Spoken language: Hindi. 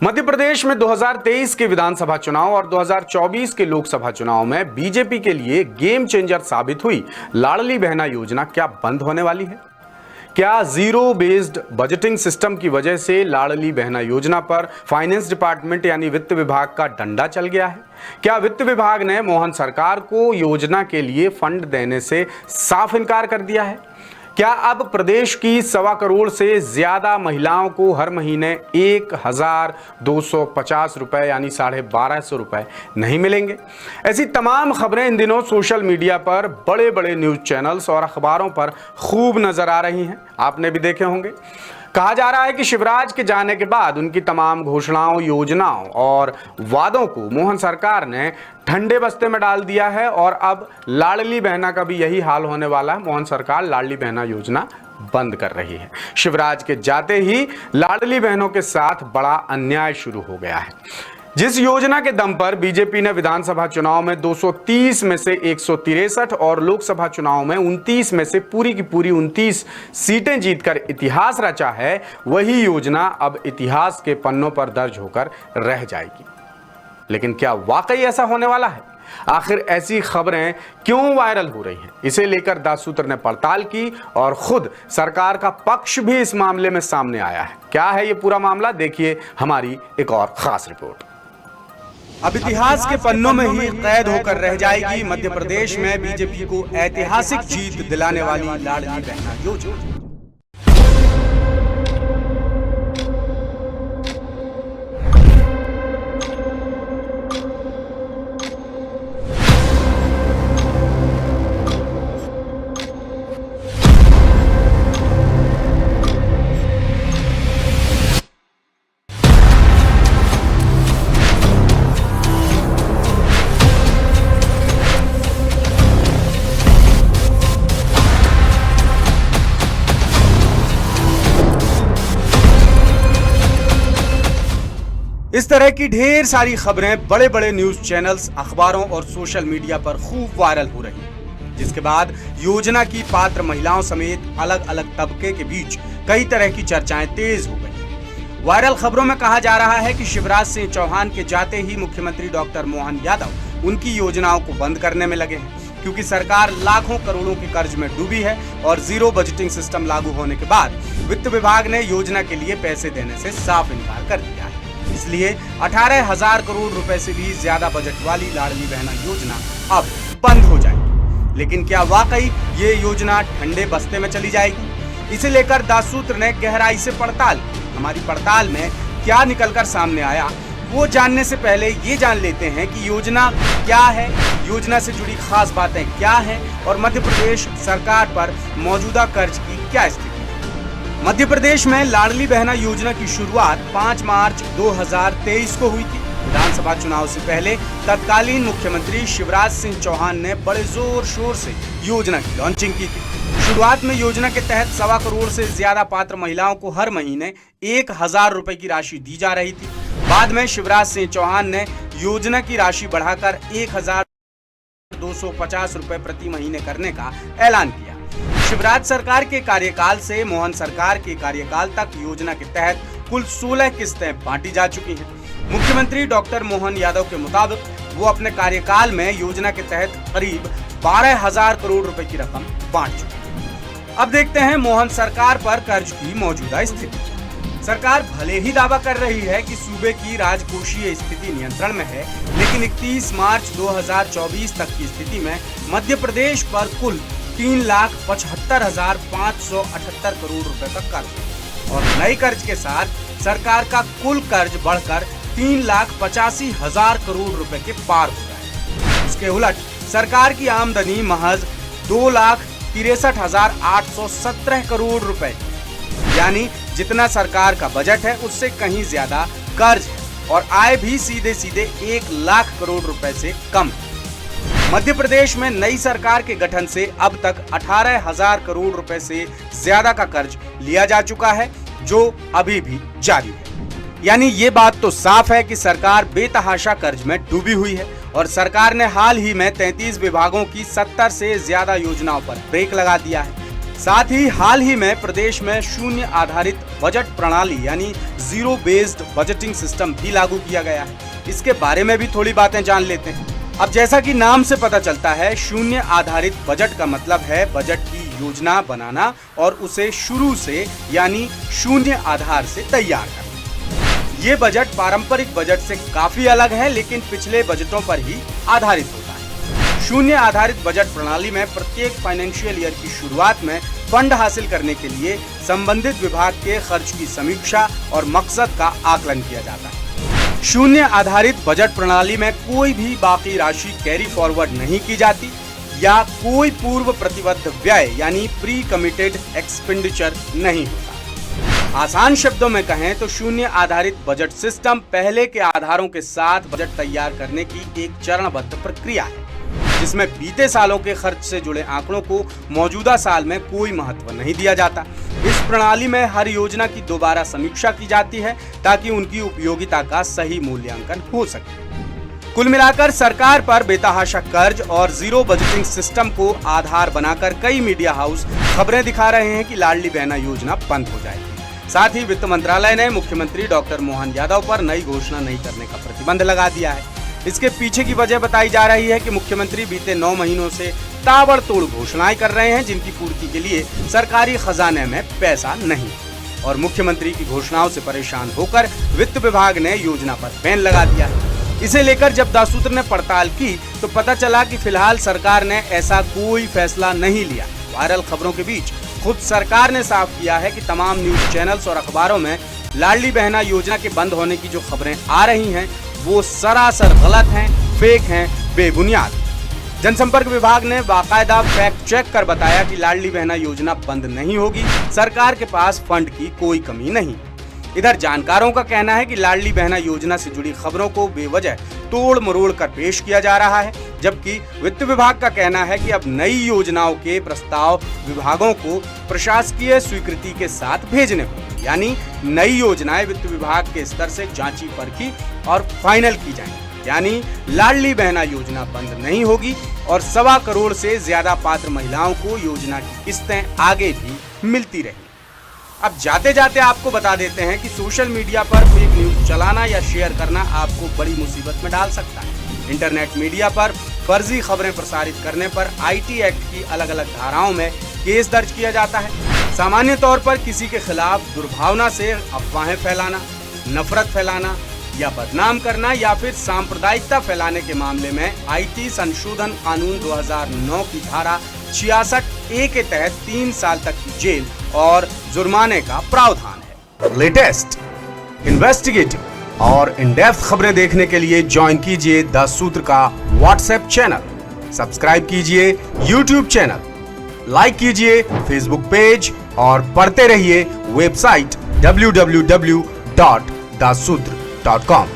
मध्य प्रदेश में 2023 के विधानसभा चुनाव और 2024 के लोकसभा चुनाव में बीजेपी के लिए गेम चेंजर साबित हुई लाडली बहना योजना क्या बंद होने वाली है? क्या जीरो बेस्ड बजटिंग सिस्टम की वजह से लाडली बहना योजना पर फाइनेंस डिपार्टमेंट यानी वित्त विभाग का डंडा चल गया है? क्या वित्त विभाग ने मोहन सरकार को योजना के लिए फंड देने से साफ इनकार कर दिया है? क्या अब प्रदेश की 1.25 करोड़ से ज्यादा महिलाओं को हर महीने 1,250 रुपए यानी 1,250 रुपए नहीं मिलेंगे? ऐसी तमाम खबरें इन दिनों सोशल मीडिया पर बड़े बड़े न्यूज चैनल्स और अखबारों पर खूब नजर आ रही हैं। आपने भी देखे होंगे। कहा जा रहा है कि शिवराज के जाने के बाद उनकी तमाम घोषणाओं, योजनाओं और वादों को मोहन सरकार ने ठंडे बस्ते में डाल दिया है और अब लाडली बहना का भी यही हाल होने वाला है। मोहन सरकार लाडली बहना योजना बंद कर रही है। शिवराज के जाते ही लाडली बहनों के साथ बड़ा अन्याय शुरू हो गया है। जिस योजना के दम पर बीजेपी ने विधानसभा चुनाव में 230 में से 163 और लोकसभा चुनाव में 29 में से पूरी की पूरी 29 सीटें जीतकर इतिहास रचा है, वही योजना अब इतिहास के पन्नों पर दर्ज होकर रह जाएगी। लेकिन क्या वाकई ऐसा होने वाला है? आखिर ऐसी खबरें क्यों वायरल हो रही हैं? इसे लेकर दासूत्र ने पड़ताल की और खुद सरकार का पक्ष भी इस मामले में सामने आया है। क्या है ये पूरा मामला? देखिए हमारी एक और खास रिपोर्ट। अब इतिहास के पन्नों में ही कैद होकर रह जाएगी मध्य प्रदेश में बीजेपी को ऐतिहासिक जीत दिलाने वाली लाडली बहना योजना। इस तरह की ढेर सारी खबरें बड़े बड़े न्यूज चैनल्स, अखबारों और सोशल मीडिया पर खूब वायरल हो रही हैं, जिसके बाद योजना की पात्र महिलाओं समेत अलग अलग तबके के बीच कई तरह की चर्चाएं तेज हो गई। वायरल खबरों में कहा जा रहा है कि शिवराज सिंह चौहान के जाते ही मुख्यमंत्री डॉक्टर मोहन यादव उनकी योजनाओं को बंद करने में लगे हैं, क्योंकि सरकार लाखों करोड़ों के कर्ज में डूबी है और जीरो बजटिंग सिस्टम लागू होने के बाद वित्त विभाग ने योजना के लिए पैसे देने से साफ इनकार कर दिया है। इसलिए 18,000 करोड़ रुपए से भी ज्यादा बजट वाली लाडली बहना योजना अब बंद हो जाएगी। लेकिन क्या वाकई ये योजना ठंडे बस्ते में चली जाएगी? इसे लेकर दासूत्र ने गहराई से पड़ताल की। हमारी पड़ताल में क्या निकलकर सामने आया, वो जानने से पहले ये जान लेते हैं कि योजना क्या है, योजना से जुड़ी खास बातें क्या हैं और मध्य प्रदेश सरकार पर मौजूदा कर्ज की क्या स्थिति। मध्य प्रदेश में लाडली बहना योजना की शुरुआत 5 मार्च 2023 को हुई थी। विधानसभा चुनाव से पहले तत्कालीन मुख्यमंत्री शिवराज सिंह चौहान ने बड़े जोर शोर से योजना की लॉन्चिंग की थी। शुरुआत में योजना के तहत 1.25 करोड़ से ज्यादा पात्र महिलाओं को हर महीने 1,000 रुपए की राशि दी जा रही थी। बाद में शिवराज सिंह चौहान ने योजना की राशि बढ़ाकर 1,250 रुपए प्रति महीने करने का ऐलान किया। शिवराज सरकार के कार्यकाल से मोहन सरकार के कार्यकाल तक योजना के तहत कुल 16 किस्तें बांटी जा चुकी हैं। मुख्यमंत्री डॉक्टर मोहन यादव के मुताबिक वो अपने कार्यकाल में योजना के तहत करीब 12,000 करोड़ रुपए की रकम बांट चुके हैं। अब देखते हैं मोहन सरकार पर कर्ज की मौजूदा स्थिति। सरकार भले ही दावा कर रही है कि सूबे की राजकोषीय स्थिति नियंत्रण में है, लेकिन 31 मार्च 2024 तक की स्थिति में मध्य प्रदेश पर कुल 3,75,578 करोड़ रुपए का कर्ज और नए कर्ज के साथ सरकार का कुल कर्ज बढ़कर 3,85,000 करोड़ रुपए के पार हो गया है। इसके उलट सरकार की आमदनी महज 2,63,817 करोड़ रुपए, यानी जितना सरकार का बजट है उससे कहीं ज्यादा कर्ज है और आय भी सीधे सीधे 1 लाख करोड़ रुपए से कम है। मध्य प्रदेश में नई सरकार के गठन से अब तक 18,000 करोड़ रुपए से ज्यादा का कर्ज लिया जा चुका है, जो अभी भी जारी है। यानी ये बात तो साफ है कि सरकार बेतहाशा कर्ज में डूबी हुई है और सरकार ने हाल ही में 33 विभागों की 70 से ज्यादा योजनाओं पर ब्रेक लगा दिया है। साथ ही हाल ही में प्रदेश में शून्य आधारित बजट प्रणाली यानी जीरो बेस्ड बजटिंग सिस्टम भी लागू किया गया है। इसके बारे में भी थोड़ी बातें जान लेते हैं। अब जैसा कि नाम से पता चलता है, शून्य आधारित बजट का मतलब है बजट की योजना बनाना और उसे शुरू से यानी शून्य आधार से तैयार करना। ये बजट पारंपरिक बजट से काफी अलग है, लेकिन पिछले बजटों पर ही आधारित होता है। शून्य आधारित बजट प्रणाली में प्रत्येक फाइनेंशियल ईयर की शुरुआत में फंड हासिल करने के लिए संबंधित विभाग के खर्च की समीक्षा और मकसद का आकलन किया जाता है। शून्य आधारित बजट प्रणाली में कोई भी बाकी राशि कैरी फॉरवर्ड नहीं की जाती या कोई पूर्व प्रतिबद्ध व्यय यानी प्री कमिटेड एक्सपेंडिचर नहीं होता। आसान शब्दों में कहें तो शून्य आधारित बजट सिस्टम पहले के आधारों के साथ बजट तैयार करने की एक चरणबद्ध प्रक्रिया है, जिसमें बीते सालों के खर्च से जुड़े आंकड़ों को मौजूदा साल में कोई महत्व नहीं दिया जाता। इस प्रणाली में हर योजना की दोबारा समीक्षा की जाती है ताकि उनकी उपयोगिता का सही मूल्यांकन हो सके। कुल मिलाकर सरकार पर बेतहाशा कर्ज और जीरो बजटिंग सिस्टम को आधार बनाकर कई मीडिया हाउस खबरें दिखा रहे हैं कि लाडली बहना योजना बंद हो जाएगी। साथ ही वित्त मंत्रालय ने मुख्यमंत्री डॉक्टर मोहन यादव पर नई घोषणा नहीं करने का प्रतिबंध लगा दिया है। इसके पीछे की वजह बताई जा रही है कि मुख्यमंत्री बीते 9 महीनों से ताबड़तोड़ घोषणाएं कर रहे हैं, जिनकी पूर्ति के लिए सरकारी खजाने में पैसा नहीं और मुख्यमंत्री की घोषणाओं से परेशान होकर वित्त विभाग ने योजना पर बैन लगा दिया है। इसे लेकर जब दासूत्र ने पड़ताल की तो पता चला कि फिलहाल सरकार ने ऐसा कोई फैसला नहीं लिया। वायरल खबरों के बीच खुद सरकार ने साफ किया है कि तमाम न्यूज चैनल्स और अखबारों में लाडली बहना योजना के बंद होने की जो खबरें आ रही हैं वो सरासर गलत हैं, फेक हैं, बेबुनियाद। जनसंपर्क विभाग ने बाकायदा फैक्ट चेक कर बताया कि लाडली बहना योजना बंद नहीं होगी, सरकार के पास फंड की कोई कमी नहीं। इधर जानकारों का कहना है कि लाडली बहना योजना से जुड़ी खबरों को बेवजह तोड़ मरोड़ कर पेश किया जा रहा है, जबकि वित्त विभाग का कहना है कि अब नई योजनाओं के प्रस्ताव विभागों को प्रशासकीय स्वीकृति के साथ भेजने होंगे, यानी नई योजनाएं वित्त विभाग के स्तर से जांची परखी और फाइनल की जाएंगी। यानी लाडली बहना योजना बंद नहीं होगी और 1.25 करोड़ से ज्यादा पात्र महिलाओं को योजना की किस्तें आगे भी मिलती रहेंगी। अब जाते जाते आपको बता देते हैं कि सोशल मीडिया पर फेक न्यूज चलाना या शेयर करना आपको बड़ी मुसीबत में डाल सकता है। इंटरनेट मीडिया पर फर्जी खबरें प्रसारित करने पर आईटी एक्ट की अलग अलग धाराओं में केस दर्ज किया जाता है। सामान्य तौर पर किसी के खिलाफ दुर्भावना से अफवाहें फैलाना, नफरत फैलाना या बदनाम करना या फिर सांप्रदायिकता फैलाने के मामले में आईटी संशोधन कानून 2009 की धारा 66A के तहत 3 साल तक की जेल और जुर्माने का प्रावधान है। लेटेस्ट, इन्वेस्टिगेटिव और इन डेप्थ खबरें देखने के लिए ज्वाइन कीजिए द सूत्र का व्हाट्सएप चैनल, सब्सक्राइब कीजिए यूट्यूब चैनल, लाइक कीजिए फेसबुक पेज और पढ़ते रहिए वेबसाइट www.dasudr.com।